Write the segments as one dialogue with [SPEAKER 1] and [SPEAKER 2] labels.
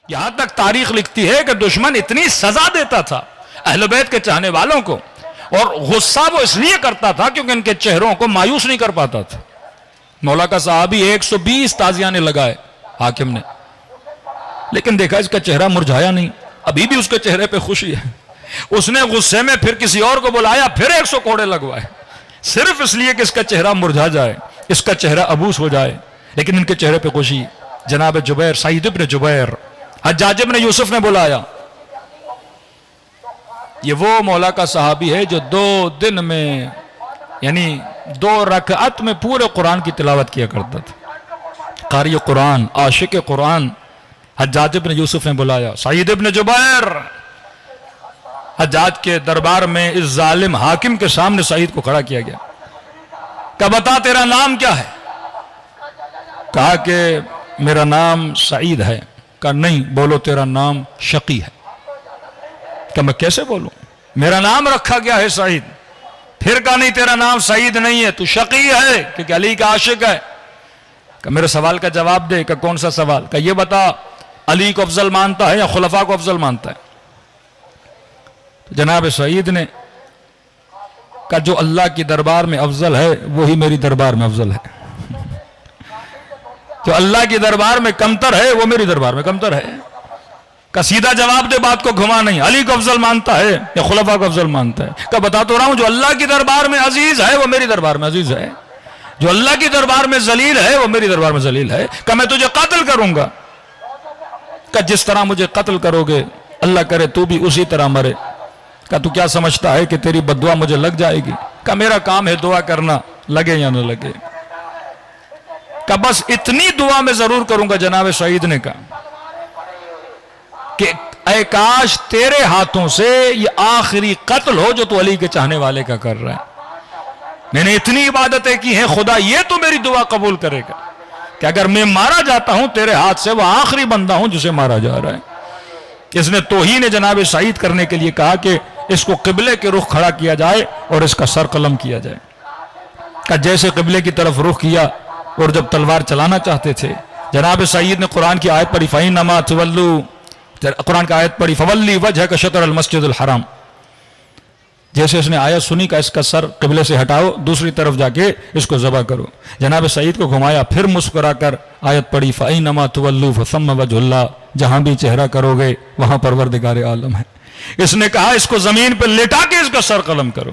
[SPEAKER 1] یہاں تک تاریخ لکھتی ہے کہ دشمن اتنی سزا دیتا تھا اہل بیت کے چاہنے والوں کو، اور غصہ وہ اس لیے کرتا تھا کیونکہ ان کے چہروں کو مایوس نہیں کر پاتا تھا۔ مولا کا صحابی 120 تازیانے لگائے حاکم نے، لیکن دیکھا اس کا چہرہ مرجھایا نہیں، ابھی بھی اس کے چہرے پہ خوشی ہے۔ اس نے غصے میں پھر کسی اور کو بلایا، پھر 100 کوڑے لگوائے، صرف اس لیے کہ اس کا چہرہ مرجھا جائے، اس کا چہرہ ابوس ہو جائے، لیکن ان کے چہرے پہ خوشی۔ جناب جبیر، سعید ابن جبیر، حجاج ابن یوسف نے بلایا۔ یہ وہ مولا کا صحابی ہے جو 2 دن میں یعنی 2 رکعت میں پورے قرآن کی تلاوت کیا کرتا تھا، قاری قرآن، عاشق قرآن۔ حجاج ابن یوسف نے بلایا، سعید ابن جبیر۔ حجاج کے دربار میں اس ظالم حاکم کے سامنے سعید کو کھڑا کیا گیا، کہا بتا تیرا نام کیا ہے؟ کہا کہ میرا نام سعید ہے۔ کہا نہیں، بولو تیرا نام شقی ہے۔ کہا میں کیسے بولوں، میرا نام رکھا گیا ہے سعید۔ پھر کہا نہیں، تیرا نام سعید نہیں ہے، تو شقی ہے کیونکہ علی کا عاشق ہے۔ کہ میرے سوال کا جواب دے۔ کہ کون سا سوال؟ کہ یہ بتا علی کو افضل مانتا ہے یا خلفاء کو افضل مانتا ہے؟ تو جناب سعید نے کہا جو اللہ کی دربار میں افضل ہے وہی میری دربار میں افضل ہے، جو اللہ کی دربار میں کمتر ہے وہ میری دربار میں کمتر ہے۔ کہ سیدھا جواب دے، بات کو گھما نہیں، علی کو افضل مانتا ہے یا خلفاء کو افضل مانتا ہے؟ کہ بتا تو رہا ہوں جو اللہ کی دربار میں عزیز ہے وہ میری دربار میں عزیز ہے، جو اللہ کی دربار میں ذلیل ہے وہ میری دربار میں ذلیل ہے۔ کہ میں تجھے قتل کروں گا۔ کہ جس طرح مجھے قتل کرو گے اللہ کرے تو بھی اسی طرح مرے۔ کہ تو کیا سمجھتا ہے کہ تیری بددعا مجھے لگ جائے گی؟ کہ میرا کام ہے دعا کرنا، لگے یا نہ لگے۔ کہ بس اتنی دعا میں ضرور کروں گا، جناب سعید نے کہا کہ اے کاش تیرے ہاتھوں سے یہ آخری قتل ہو جو تو علی کے چاہنے والے کا کر رہا ہے۔ میں نے اتنی عبادتیں کی ہیں، خدا یہ تو میری دعا قبول کرے گا کہ اگر میں مارا جاتا ہوں تیرے ہاتھ سے، وہ آخری بندہ ہوں جسے مارا جا رہا ہے۔ اس نے توہین جناب سعید کرنے کے لیے کہا کہ اس کو قبلے کے رخ کھڑا کیا جائے اور اس کا سر قلم کیا جائے۔ کہ جیسے قبلے کی طرف رخ کیا اور جب تلوار چلانا چاہتے تھے، جناب سعید نے قرآن کی آیت پڑھی، فَإِنَّمَا تُوَلُّوا، قرآن کی آیت پڑھی فَوَلِّ وَجْهَكَ شَطْرَ الْمَسْجِدِ الْحَرَامِ۔ جیسے اس نے آیت سنی کہ اس کا سر قبلے سے ہٹاؤ، دوسری طرف جا کے اس کو ذبح کرو۔ جناب سعید کو گھمایا، پھر مسکرا کر آیت پڑھی فَأَيْنَمَا تُوَلُّوا فَثَمَّ وَجْهُ اللَّهِ، جہاں بھی چہرہ کرو گے وہاں پروردگار عالم ہے۔ اس نے کہا اس کو زمین پر لٹا کے اس کا سر قلم کرو،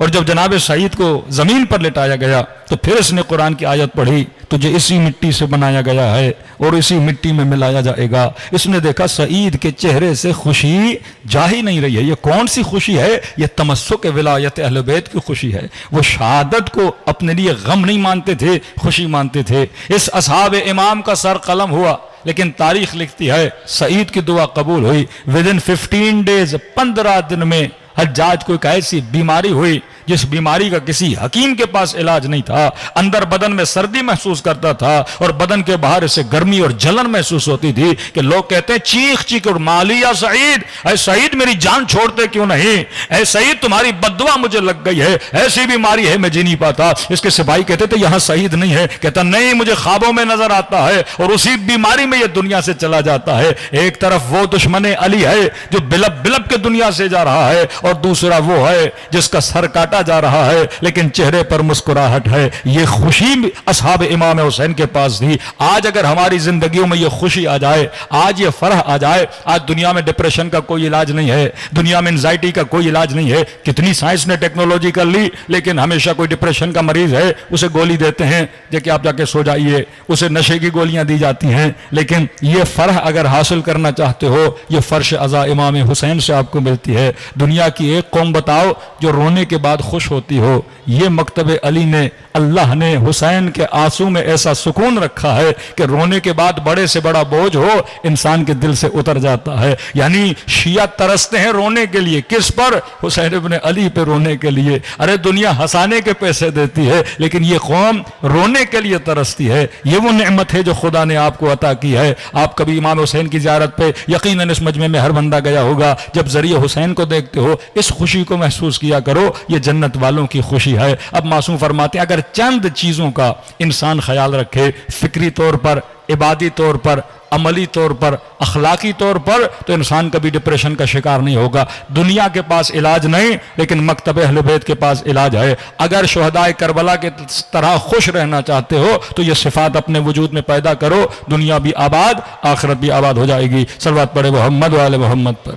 [SPEAKER 1] اور جب جناب سعید کو زمین پر لٹایا گیا تو پھر اس نے قرآن کی آیت پڑھی تجھے اسی مٹی سے بنایا گیا ہے اور اسی مٹی میں ملایا جائے گا۔ اس نے دیکھا سعید کے چہرے سے خوشی جا ہی نہیں رہی ہے۔ یہ کون سی خوشی ہے؟ یہ تمسک ولایت اہل بیت کی خوشی ہے۔ وہ شہادت کو اپنے لیے غم نہیں مانتے تھے، خوشی مانتے تھے۔ اس اصحاب امام کا سر قلم ہوا، لیکن تاریخ لکھتی ہے سعید کی دعا قبول ہوئی۔ ودن 15 ڈیز، 15 دن میں حجاج کو ایک ایسی بیماری ہوئی جس بیماری کا کسی حکیم کے پاس علاج نہیں تھا۔ اندر بدن میں سردی محسوس کرتا تھا اور بدن کے باہر سے گرمی اور جلن محسوس ہوتی تھی کہ لوگ کہتے ہیں چیخ چیخ اور مالی یا سعید، اے سعید میری جان چھوڑتے کیوں نہیں، اے سعید تمہاری بددعا مجھے لگ گئی ہے، ایسی بیماری ہے میں جی نہیں پاتا۔ اس کے سپاہی کہتے تھے یہاں سعید نہیں ہے، کہتا نہیں مجھے خوابوں میں نظر آتا ہے اور اسی بیماری میں یہ دنیا سے چلا جاتا ہے۔ ایک طرف وہ دشمن علی ہے جو بلب بلب کے دنیا سے جا رہا ہے، اور دوسرا وہ ہے جس کا سر کاٹا جا رہا ہے لیکن چہرے پر مسکراہٹ ہے۔ یہ خوشی اصحاب امام حسین کے پاس تھی۔ آج اگر ہماری زندگیوں میں یہ خوشی آ جائے، آج یہ فرح آ جائے، آج دنیا میں ڈپریشن کا کوئی علاج نہیں ہے، دنیا میں انزائٹی کا کوئی علاج نہیں ہے، کتنی سائنس نے ٹیکنالوجی کر لی، لیکن ہمیشہ کوئی ڈپریشن کا مریض ہے اسے گولی دیتے ہیں کہ آپ جا کے سو جائیے، اسے نشے کی گولیاں دی جاتی ہیں۔ لیکن یہ فرح اگر حاصل کرنا چاہتے ہو، یہ فرش عزا امام حسین سے آپ کو ملتی ہے۔ دنیا کی ایک قوم بتاؤ جو رونے کے بعد خوش ہوتی ہو۔ یہ مکتب علی نے، اللہ نے حسین کے آنسو میں ایسا سکون رکھا ہے کہ رونے کے بعد بڑے سے بڑا بوجھ ہو انسان کے دل سے اتر جاتا ہے۔ یعنی شیعہ ترستے ہیں رونے کے لیے، کس پر؟ حسین ابن علی پہ رونے کے لیے۔ ارے دنیا ہنسانے کے پیسے دیتی ہے لیکن یہ قوم رونے کے لیے ترستی ہے۔ یہ وہ نعمت ہے جو خدا نے آپ کو عطا کی ہے۔ آپ کبھی امام حسین کی زیارت پہ یقیناً اس مجمع میں ہر بندہ گیا ہوگا، جب ذریعہ حسین کو دیکھتے ہو اس خوشی کو محسوس کیا کرو۔ یہ جنت والوں کی خوشی ہے۔ اب معصوم فرماتے ہیں اگر چند چیزوں کا انسان خیال رکھے، فکری طور پر، عبادی طور پر، عملی طور پر، اخلاقی طور پر، تو انسان کبھی ڈپریشن کا شکار نہیں ہوگا۔ دنیا کے پاس علاج نہیں، لیکن مکتب اہل بیت کے پاس علاج ہے۔ اگر شہدائے کربلا کے طرح خوش رہنا چاہتے ہو تو یہ صفات اپنے وجود میں پیدا کرو، دنیا بھی آباد، آخرت بھی آباد ہو جائے گی۔ صلوات پڑھے محمد و آل محمد پر۔